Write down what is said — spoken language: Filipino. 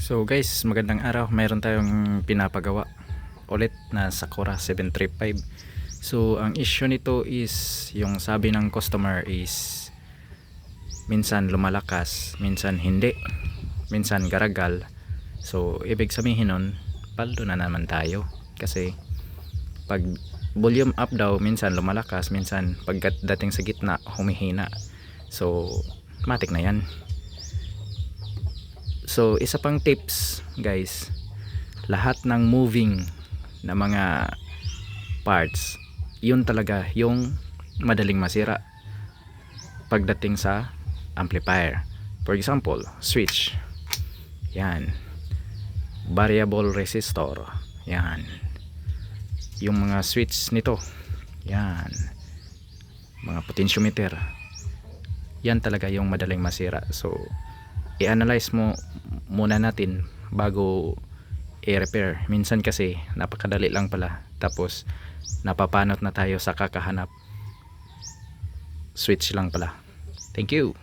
So guys, magandang araw. Mayroon tayong pinapagawa ulit na Sakura 735. So ang issue nito is yung sabi ng customer is minsan lumalakas, minsan hindi, minsan garagal. So ibig sabihin nun, paldo na naman tayo. Kasi pag volume up daw, minsan lumalakas, minsan pagdating sa gitna, humihina. So matik na yan. So isa pang tips guys, lahat ng moving na mga parts, yun talaga yung madaling masira pagdating sa amplifier. For example, switch, yan, variable resistor, yan, yung mga switch nito, yan, mga potentiometer, yan talaga yung madaling masira. So i-analyze mo muna natin bago i-repair. Minsan kasi napakadali lang pala, tapos napapanot na tayo sa kakahanap, switch lang pala. Thank you.